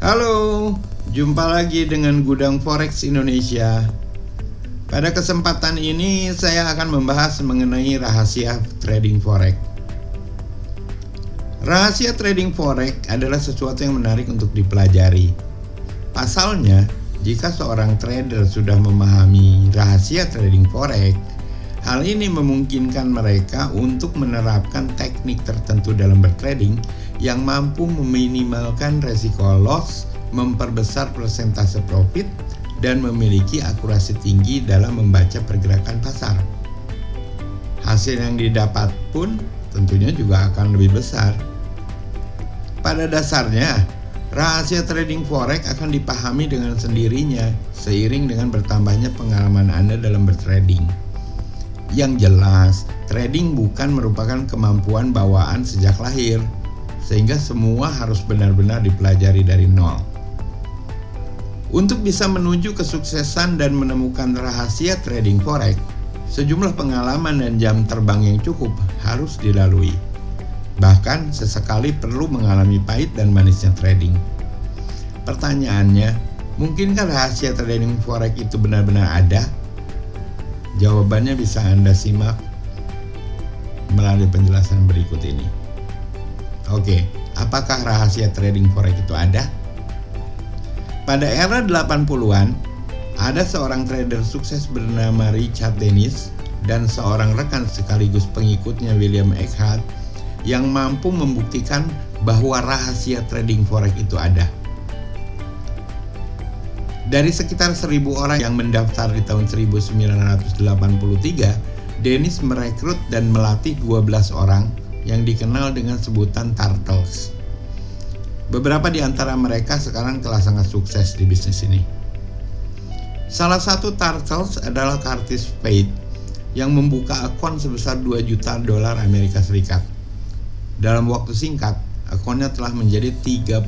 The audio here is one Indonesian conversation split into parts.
Halo, jumpa lagi dengan Gudang Forex Indonesia. Pada kesempatan ini saya akan membahas mengenai rahasia trading forex. Rahasia trading forex adalah sesuatu yang menarik untuk dipelajari. Pasalnya, jika seorang trader sudah memahami rahasia trading forex, hal ini memungkinkan mereka untuk menerapkan teknik tertentu dalam bertrading yang mampu meminimalkan resiko loss, memperbesar persentase profit, dan memiliki akurasi tinggi dalam membaca pergerakan pasar. Hasil yang didapat pun tentunya juga akan lebih besar. Pada dasarnya, rahasia trading forex akan dipahami dengan sendirinya seiring dengan bertambahnya pengalaman Anda dalam bertrading. Yang jelas, trading bukan merupakan kemampuan bawaan sejak lahir, sehingga semua harus benar-benar dipelajari dari nol. Untuk bisa menuju kesuksesan dan menemukan rahasia trading forex, sejumlah pengalaman dan jam terbang yang cukup harus dilalui. Bahkan sesekali perlu mengalami pahit dan manisnya trading. Pertanyaannya, mungkinkah rahasia trading forex itu benar-benar ada? Jawabannya bisa Anda simak melalui penjelasan berikut ini. Oke, apakah rahasia trading forex itu ada? Pada era 80-an, ada seorang trader sukses bernama Richard Dennis dan seorang rekan sekaligus pengikutnya William Eckhart yang mampu membuktikan bahwa rahasia trading forex itu ada. Dari sekitar 1.000 orang yang mendaftar di tahun 1983, Dennis merekrut dan melatih 12 orang yang dikenal dengan sebutan Turtles. Beberapa di antara mereka sekarang telah sangat sukses di bisnis ini. Salah satu Turtles adalah Curtis Spade yang membuka akun sebesar $2 juta Amerika Serikat. Dalam waktu singkat, akunnya telah menjadi $31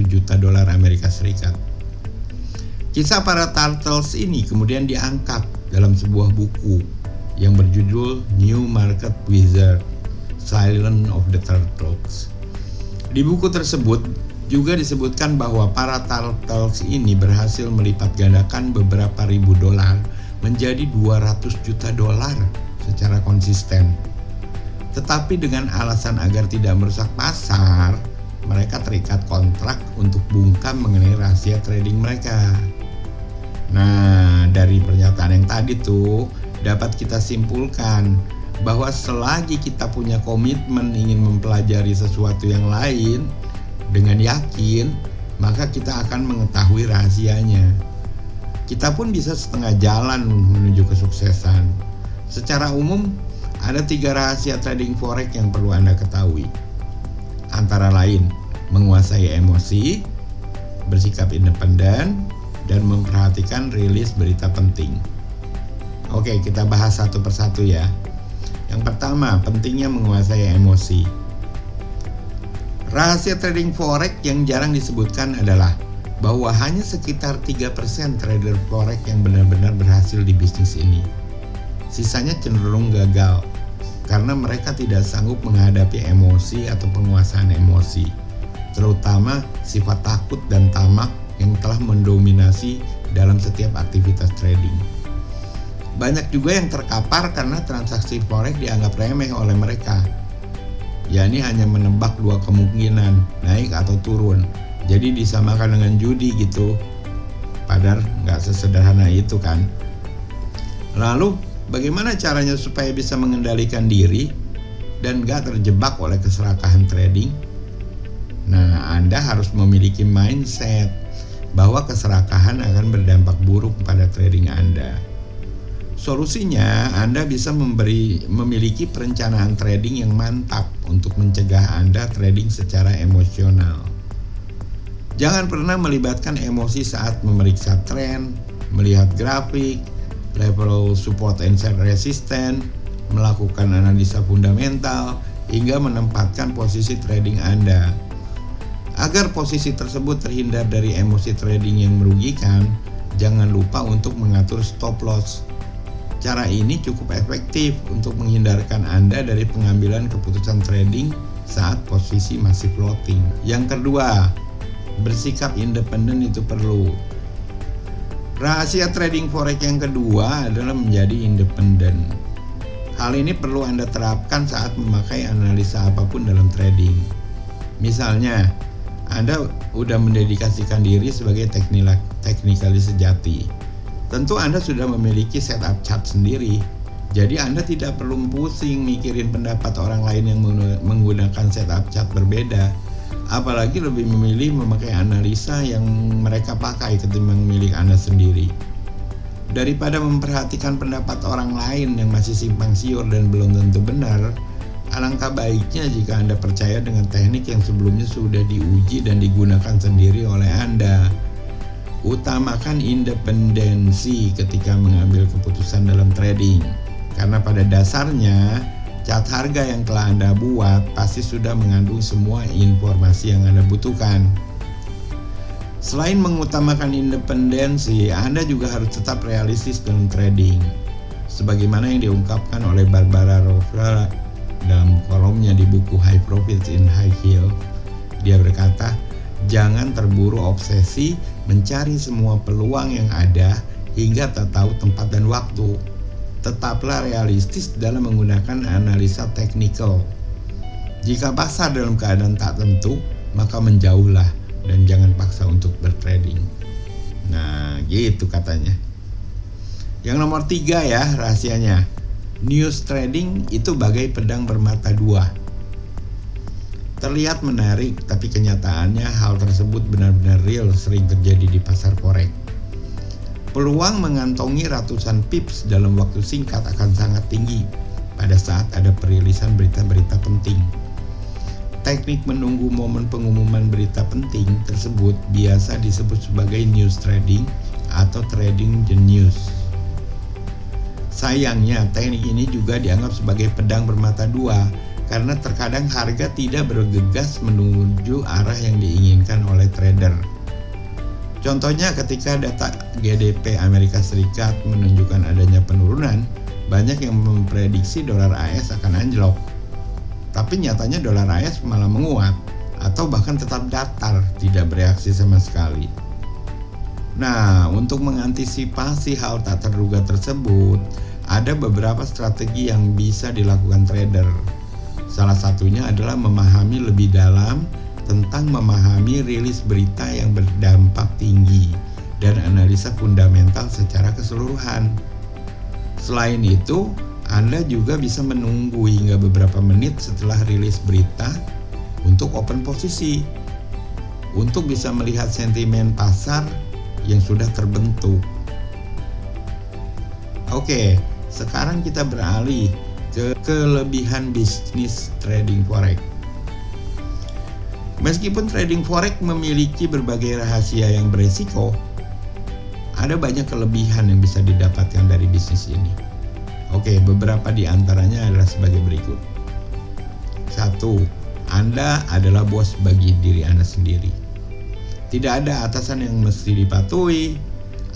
juta Amerika Serikat. Kisah para Turtles ini kemudian diangkat dalam sebuah buku yang berjudul New Market Wizard: Silence of the Turtles. Di buku tersebut juga disebutkan bahwa para Turtles ini berhasil melipat gandakan beberapa ribu dolar menjadi $200 juta secara konsisten. Tetapi dengan alasan agar tidak merusak pasar, mereka terikat kontrak untuk bungkam mengenai rahasia trading mereka. Nah, dari pernyataan yang tadi tuh dapat kita simpulkan bahwa selagi kita punya komitmen ingin mempelajari sesuatu yang lain dengan yakin, maka kita akan mengetahui rahasianya. Kita pun bisa setengah jalan menuju kesuksesan. Secara umum, ada 3 rahasia trading forex yang perlu Anda ketahui. Antara lain, menguasai emosi, bersikap independen, dan memperhatikan rilis berita penting. Oke, kita bahas satu persatu ya. Yang pertama, pentingnya menguasai emosi. Rahasia trading forex yang jarang disebutkan adalah bahwa hanya sekitar 3% trader forex yang benar-benar berhasil di bisnis ini. Sisanya cenderung gagal karena mereka tidak sanggup menghadapi emosi atau penguasaan emosi, terutama sifat takut dan tamak yang telah mendominasi dalam setiap aktivitas trading. Banyak juga yang terkapar karena transaksi forex dianggap remeh oleh mereka, yakni hanya menebak 2 kemungkinan, naik atau turun, jadi disamakan dengan judi gitu. Padahal nggak sesederhana itu kan. Lalu bagaimana caranya supaya bisa mengendalikan diri dan nggak terjebak oleh keserakahan trading? Nah, Anda harus memiliki mindset bahwa keserakahan akan berdampak buruk pada trading Anda. Solusinya, Anda bisa memiliki perencanaan trading yang mantap untuk mencegah Anda trading secara emosional. Jangan pernah melibatkan emosi saat memeriksa tren, melihat grafik, level support and resistance, melakukan analisa fundamental, hingga menempatkan posisi trading Anda. Agar posisi tersebut terhindar dari emosi trading yang merugikan, jangan lupa untuk mengatur stop loss. Cara ini cukup efektif untuk menghindarkan Anda dari pengambilan keputusan trading saat posisi masih floating. Yang kedua, bersikap independen itu perlu. Rahasia trading forex yang kedua adalah menjadi independen. Hal ini perlu Anda terapkan saat memakai analisa apapun dalam trading. Misalnya, Anda sudah mendedikasikan diri sebagai teknikalis sejati. Tentu Anda sudah memiliki setup chart sendiri. Jadi Anda tidak perlu pusing mikirin pendapat orang lain yang menggunakan setup chart berbeda. Apalagi lebih memilih memakai analisa yang mereka pakai ketimbang milik Anda sendiri. Daripada memperhatikan pendapat orang lain yang masih simpang siur dan belum tentu benar, alangkah baiknya jika Anda percaya dengan teknik yang sebelumnya sudah diuji dan digunakan sendiri oleh Anda. Utamakan independensi ketika mengambil keputusan dalam trading, karena pada dasarnya chart harga yang telah Anda buat pasti sudah mengandung semua informasi yang Anda butuhkan. Selain mengutamakan independensi, Anda juga harus tetap realistis dalam trading. Sebagaimana yang diungkapkan oleh Barbara Rovera dalam kolomnya di buku High Profits in High Yield. Dia berkata, jangan terburu obsesi mencari semua peluang yang ada hingga tak tahu tempat dan waktu. Tetaplah realistis dalam menggunakan analisa teknikal. Jika pasar dalam keadaan tak tentu, maka menjauhlah dan jangan paksa untuk bertrading. Nah, gitu katanya. Yang nomor 3 ya rahasianya. News trading itu bagai pedang bermata dua. Terlihat menarik, tapi kenyataannya hal tersebut benar-benar real sering terjadi di pasar forex. Peluang mengantongi ratusan pips dalam waktu singkat akan sangat tinggi pada saat ada perilisan berita-berita penting. Teknik menunggu momen pengumuman berita penting tersebut biasa disebut sebagai news trading atau trading the news. Sayangnya, teknik ini juga dianggap sebagai pedang bermata dua karena terkadang harga tidak bergegas menuju arah yang diinginkan oleh trader. Contohnya ketika data GDP Amerika Serikat menunjukkan adanya penurunan, banyak yang memprediksi dolar AS akan anjlok. Tapi nyatanya dolar AS malah menguat atau bahkan tetap datar, tidak bereaksi sama sekali. Nah, untuk mengantisipasi hal tak terduga tersebut, ada beberapa strategi yang bisa dilakukan trader. Salah satunya adalah memahami lebih dalam tentang memahami rilis berita yang berdampak tinggi dan analisa fundamental secara keseluruhan. Selain itu, Anda juga bisa menunggu hingga beberapa menit setelah rilis berita untuk open posisi, untuk bisa melihat sentimen pasar yang sudah terbentuk. Oke, sekarang kita beralih ke kelebihan bisnis trading forex. Meskipun trading forex memiliki berbagai rahasia yang beresiko, ada banyak kelebihan yang bisa didapatkan dari bisnis ini. Oke, beberapa di antaranya adalah sebagai berikut. 1. Anda adalah bos bagi diri Anda sendiri. Tidak ada atasan yang mesti dipatuhi,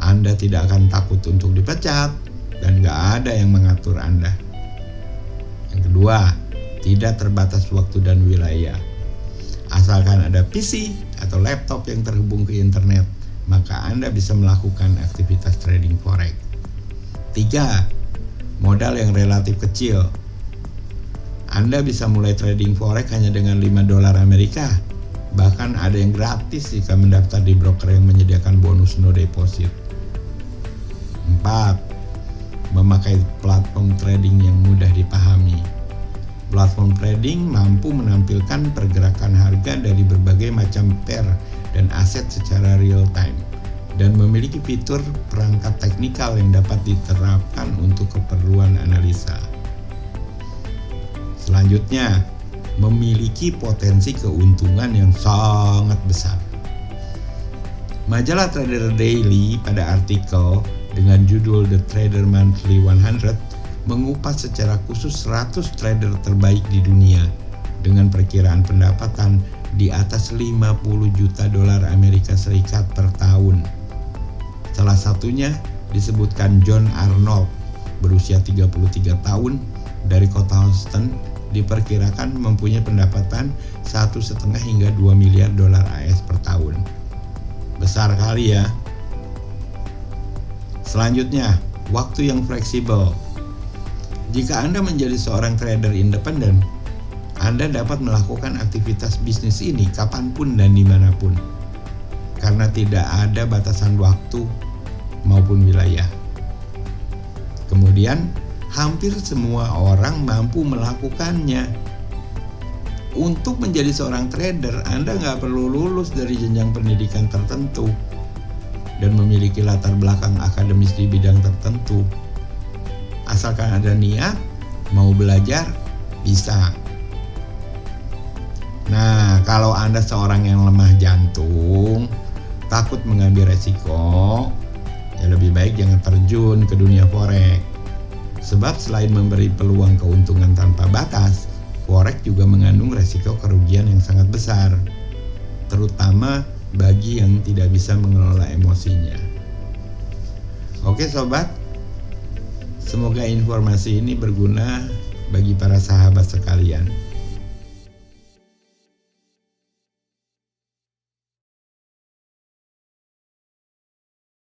Anda tidak akan takut untuk dipecat, dan gak ada yang mengatur Anda. Yang kedua, tidak terbatas waktu dan wilayah. Asalkan ada PC atau laptop yang terhubung ke internet, maka Anda bisa melakukan aktivitas trading forex. 3. Modal yang relatif kecil. Anda bisa mulai trading forex hanya dengan $5 Amerika. Bahkan ada yang gratis jika mendaftar di broker yang menyediakan bonus no deposit. 4. Memakai platform trading yang mudah dipahami. Platform trading mampu menampilkan pergerakan harga dari berbagai macam pair dan aset secara real time, dan memiliki fitur perangkat teknikal yang dapat diterapkan untuk keperluan analisa. Selanjutnya, memiliki potensi keuntungan yang sangat besar. Majalah Trader Daily pada artikel dengan judul The Trader Monthly 100 mengupas secara khusus 100 trader terbaik di dunia dengan perkiraan pendapatan di atas $50 juta Amerika Serikat per tahun. Salah satunya disebutkan John Arnold, berusia 33 tahun, dari kota Houston diperkirakan mempunyai pendapatan 1,5 hingga 2 miliar dolar AS per tahun. Besar kali ya. Selanjutnya, waktu yang fleksibel. Jika Anda menjadi seorang trader independen, Anda dapat melakukan aktivitas bisnis ini kapanpun dan dimanapun, karena tidak ada batasan waktu maupun wilayah. Kemudian, hampir semua orang mampu melakukannya. Untuk menjadi seorang trader, Anda nggak perlu lulus dari jenjang pendidikan tertentu dan memiliki latar belakang akademis di bidang tertentu. Asalkan ada niat, mau belajar, bisa. Nah, kalau Anda seorang yang lemah jantung, takut mengambil resiko, ya lebih baik jangan terjun ke dunia forex. Sebab selain memberi peluang keuntungan tanpa batas, forex juga mengandung resiko kerugian yang sangat besar, terutama bagi yang tidak bisa mengelola emosinya. Oke sobat, semoga informasi ini berguna bagi para sahabat sekalian.